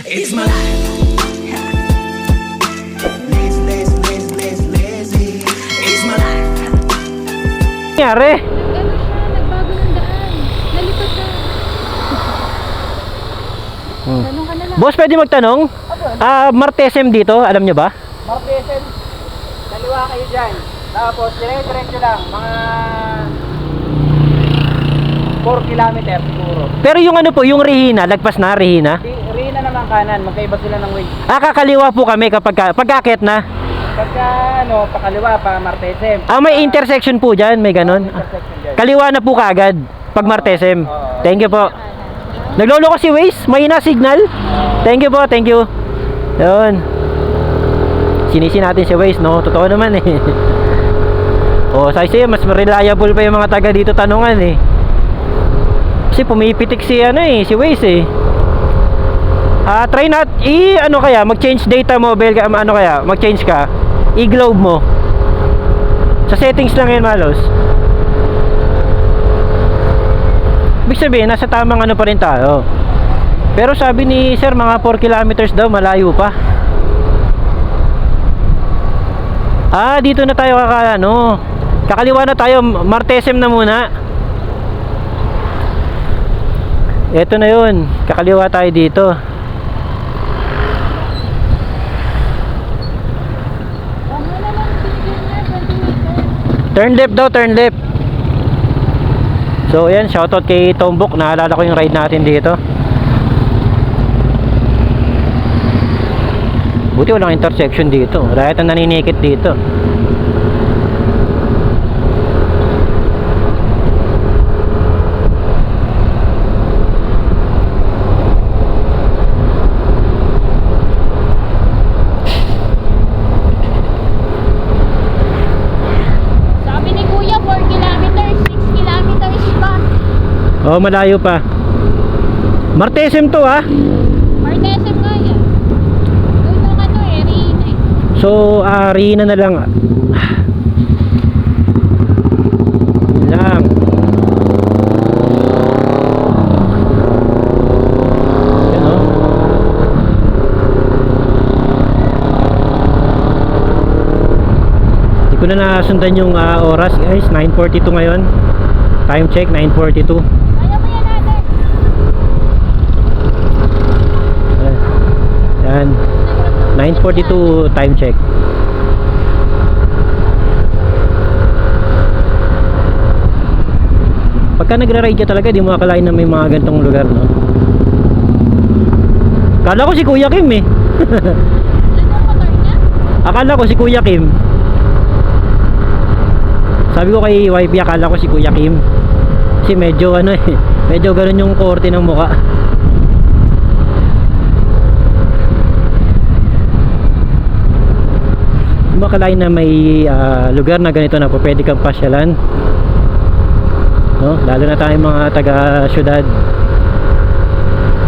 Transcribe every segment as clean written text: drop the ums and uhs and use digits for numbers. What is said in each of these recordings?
It's my life. Lazy, lazy, lazy, lazy, lazy. It's my life. Nangyari? Nag-ano siya, nagbago ng daan. Nalipad na. Tanong ka na lang. Boss, pwede magtanong? Martesem dito, alam nyo ba? Martesem, daliwa kayo dyan. Tapos, dire-diretso lang. Mga 4 kilometer siguro. Pero yung ano po, yung Rihina, lagpas na Rihina. Rina naman kanan, magkaiba sila ng way. Kakaliwa po kami kapag pagkakit na. Pagka, pakaliwa, pa Martesem. May intersection po dyan, may ganon. Intersection dyan. Kaliwa na po kaagad pag Martesem. Oo. Thank you po. Naglolo ko si Waze, mahina signal. Thank you po, thank you. Yun. Sinisi natin si Waze, no? Totoo naman eh. Sabi sa'yo, mas reliable pa yung mga taga dito tanungan eh. Kasi pumipitik si si Waze eh. Try mag-change data mobile, mag-change ka. I-globe mo. Sa settings lang yan, Malos. Ibig sabihin, nasa tamang pa rin tayo. Pero sabi ni sir, mga 4 kilometers daw, malayo pa. Dito na tayo kakaliwa na tayo, Martesem na muna. Eto na yun, kakaliwa tayo dito. Turn left daw, turn left. So ayan, shoutout kay Tombok. Naalala ko yung ride natin dito. Buti walang intersection dito. Wala yata naninikit dito. Sabi ni Kuya, 4 kilometers, 6 kilometers pa. Malayo pa. Martesem to Martesem nga yan. Doon yung Rina eh. So, Rina na lang. Yun lang. Yan Hindi ko na nasundan yung oras guys. 9:42 ngayon. Time check, 9:42. Kaya mo yan natin. Yan. 9:42 time check. Pagka nagra-ride ka talaga, di mo akalain na may mga ganitong lugar, no? Akala ko si Kuya Kim eh. Anong motor niya? Akala ko si Kuya Kim. Sabi ko kay wifey, akala ko si Kuya Kim. Kasi medyo medyo ganun yung korte ng mukha. Makalain na may lugar na ganito na po pwede kang pasyalan, no? Lalo na tayong mga taga syudad,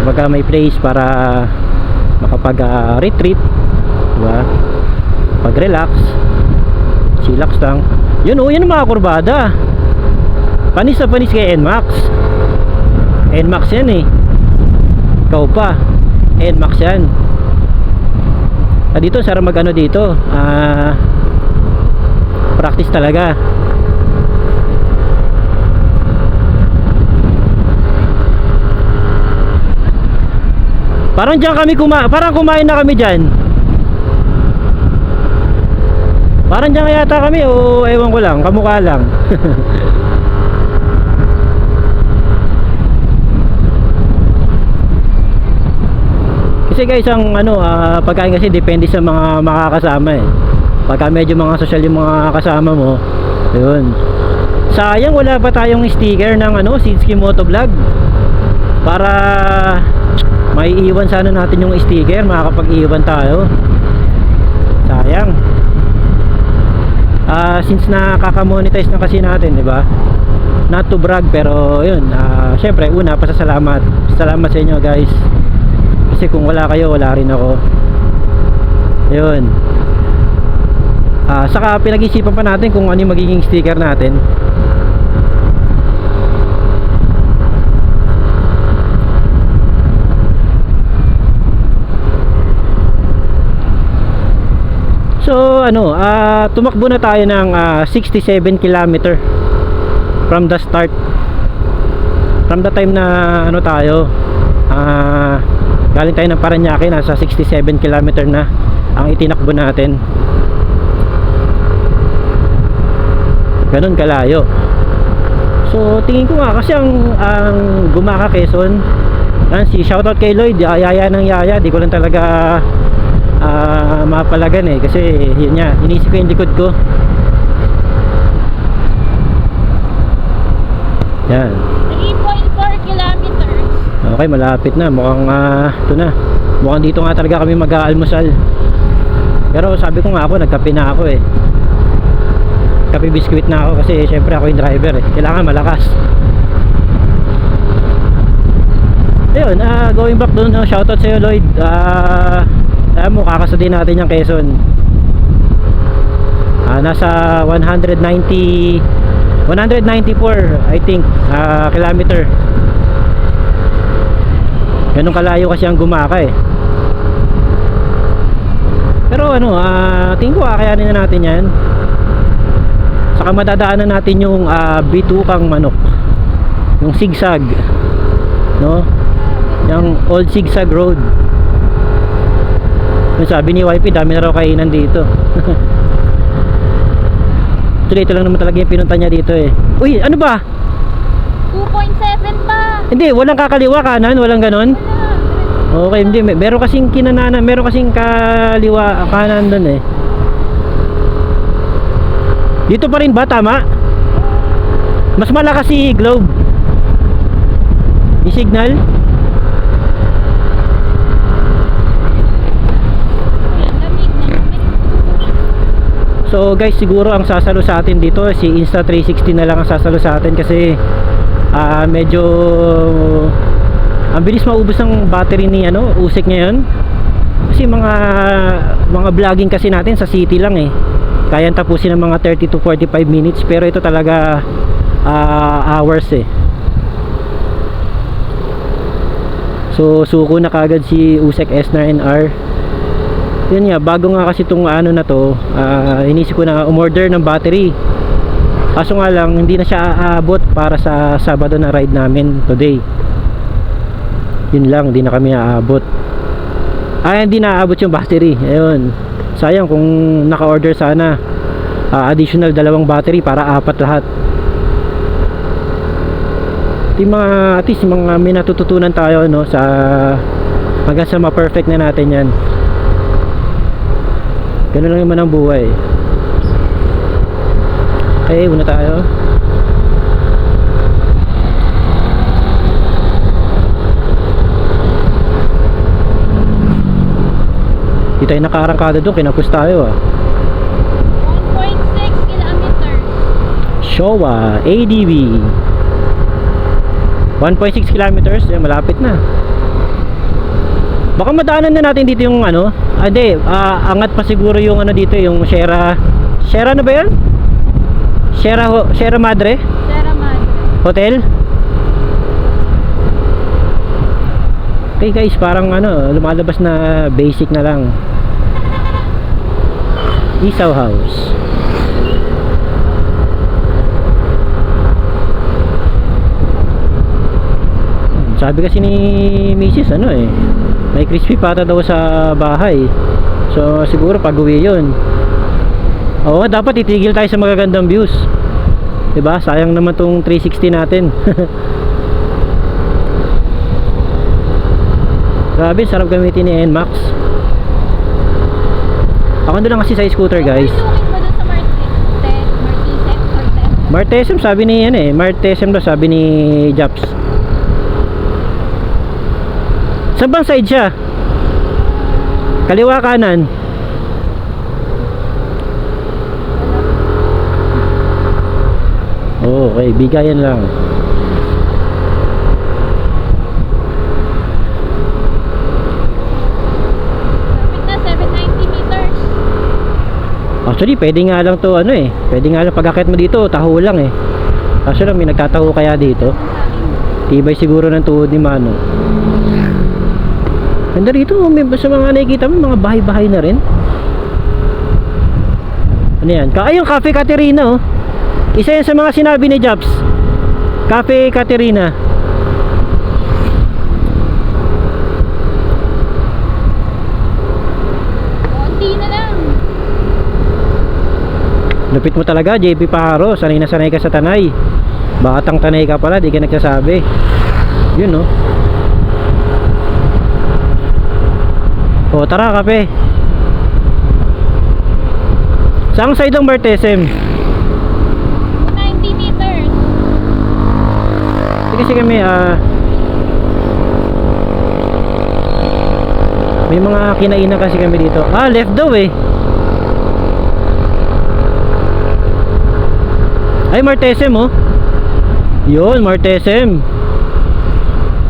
baka may place para makapag retreat, diba? Pag relax, chillax lang. Yun yan ang mga kurbada. Panis na panis kay NMAX. NMAX yan eh. Ikaw pa, NMAX yan. Dito sarap dito, practice talaga. Parang diyan kami parang kumain na kami diyan. Parang diyan yata kami o ewan ko lang, kamukha lang. Kasi guys, ang pagkain kasi depende sa mga makakasama eh. Pagka medyo mga social yung mga kasama mo, yun. Sayang wala pa tayong sticker ng Sidski Motovlog. Para maiiwan sana natin yung sticker, makakapag-iwan tayo. Sayang. Since nakaka-monetize na kasi natin, di ba? Not to brag, pero yun, syempre una pasasalamat. Salamat sa inyo guys. Kasi kung wala kayo, wala rin ako. Yun. Saka pinag-isipan pa natin kung ano yung magiging sticker natin. So ano, tumakbo na tayo ng 67 kilometer from the start. From the time na ano tayo, galing tayo ng Parañaque, nasa 67 kilometer na ang itinakbo natin. Ganun kalayo. So tingin ko nga kasi ang Gumaka Quezon, si shoutout kay Lloyd, yaya ng yaya, di ko lang talaga mapalagan eh, kasi yun nga, inisip ko yung likod ko. Yan. 3.4 kilometers. Okay, malapit na. Mukhang ito na. Mukhang dito nga talaga kami mag-aalmusal. Pero sabi ko nga ako, nagkape na ako eh. Kape biskuit na ako kasi syempre ako yung driver eh. Kailangan malakas. Ayun, going back doon, shoutout sa'yo Lloyd. Alam mo, kakasadin natin yung Quezon. Nasa 194 I think kilometer. Ganun kalayo kasi ang Gumaka eh. Pero ano, tingin ko kakayanin na natin yan. Saka madadaanan natin yung bitukang manok, yung zigzag, no? Yung old zigzag road. Yung sabi ni YP, dami na raw kainan dito. Actually, ito lang naman talaga yung pinunta niya dito eh. Uy, ano ba? 2.7 pa. Hindi, walang kakaliwa kanan, walang ganon. Okay, hindi, meron kasing kinanana, meron kasing kaliwa kanan doon eh. Dito pa rin ba, tama? Mas malakas si Globe. Yung signal. So guys, siguro ang sasalo sa atin dito si Insta360 na lang ang sasalo sa atin kasi medyo ang bilis maubos ng battery ni Usik ngayon. Kasi mga vlogging kasi natin sa city lang eh. Kayang tapusin ng mga 30 to 45 minutes, pero ito talaga hours eh. So suko na kagad si Usik S9R. Yun nga, bago nga kasi itong na to, inisip ko na umorder ng battery. Kaso nga lang, hindi na siya aabot para sa Sabado na ride namin today. Yun lang, hindi na kami aabot. Hindi na aabot yung battery. Ayun, sayang kung naka-order sana additional 2 battery para 4 lahat. Yung mga, at least mga may natututunan tayo sa hanggang sa ma-perfect na natin yan. Ganun lang naman ang buhay. Okay, una tayo. Di tayo nakaarangkada doon, kinapos tayo 1.6 kilometers. Showa ADV 1.6 kilometers, malapit na. Baka madaanan na natin dito yung hindi, angat pa siguro yung dito, yung Sierra na ba yan? Sierra Madre Sierra Madre Hotel. Okay guys, parang lumalabas na basic na lang. Isaw House. Sabi kasi ni Mrs. may crispy pata daw sa bahay. So siguro pag uwi yun. Oo, dapat itigil tayo sa magagandang views, diba? Sayang naman tong 360 natin. Grabe, sarap gamitin ni NMAX. Ako doon lang kasi sa scooter guys. Overlooking ba doon sa Martesem sabi ni Martesem daw, sabi ni Japs. Saan bang side siya? Kaliwa kanan? Okay, bigayan lang. Lapit na, 790 meters. Actually, pwede nga lang to pwede nga lang pag-akit mo dito, taho lang eh. Kaso lang may nagtataho kaya dito. Tibay siguro ng tuhod ni Mano. Ganda rito, may sa mga nakikita mo, mga bahay-bahay na rin. Ano yan? Ay, yung Cafe Caterina, oh. Isa yan sa mga sinabi ni Jobs. Cafe Caterina. Konti na lang. Lupit mo talaga, JP Paharo. Sanay na sanay ka sa Tanay. Batang Tanay ka pala, di ka nagsasabi. Yun, no? O, tara, kape. Saan side ng Martesem? 90 meters. Sige, sige, may mga kinainan kasi kami dito. Ah, left daw eh. Ay, Martesem, oh. Yun, Martesem.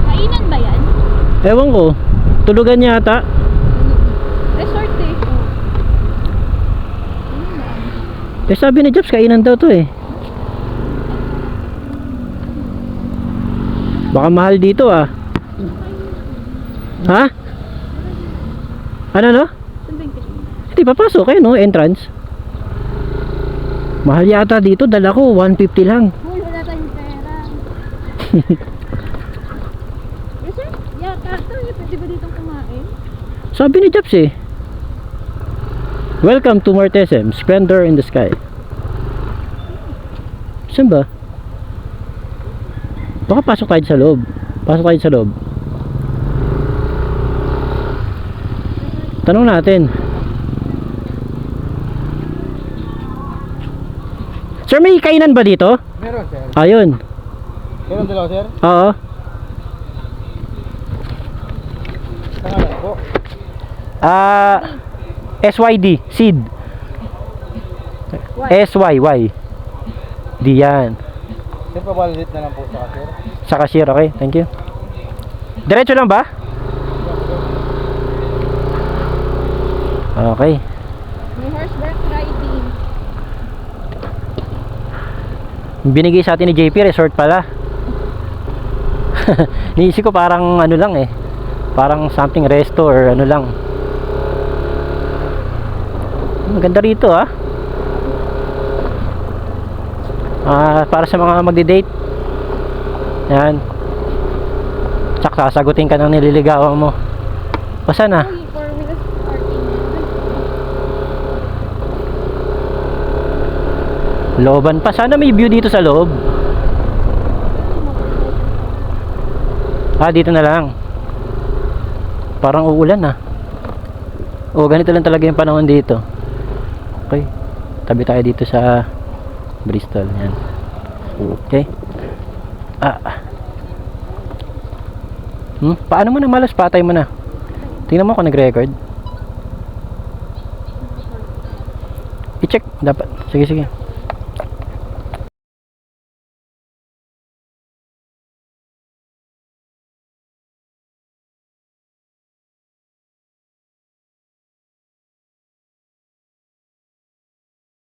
Kainan ba yan? Ewan ko. Tulugan yata. Resort eh. Eh, sabi ni Jobs, kainan daw to eh. Baka mahal dito ah. Ha? Ano no? Hindi, papasok kayo no, entrance. Mahal yata dito, dala ko 150 lang. Uy, wala tayong pera. Resort? Yata ito. Pwede ba ditong kumain? Sabi ni Jobs eh. Welcome to Martesem, Splendor in the Sky. Saan ba? Baka pasok tayo sa loob. Pasok tayo sa loob. Tanong natin. Sir, may kainan ba dito? Meron, sir. Ayun. Meron dalawa, sir. Oo. Pangalan po. SYD, seed. SYY. Di yan. Sir, pabalit na lang po sa sir. Sa cashier, okay? Thank you. Diretso lang ba? Okay. May horseback riding. Binigay sa atin ni JP, resort pala. Niisip ko parang ano lang eh. Parang something resto or ano lang. Maganda rito ah. Para sa mga magdi-date. Yan. Tsak, sasagutin ka ng nililigawan mo. Basta na. Uy, 4 wheels parking. Looban pa. Sana may view dito sa loob. Dito na lang. Parang uulan ah. Ganito lang talaga yung panahon dito. Okay. Tabi tayo dito sa Bristol. Yan. Okay. Paano mo na malas? Patay mo na. Tingnan mo kung nag-record. I-check. Dapat. Sige, sige.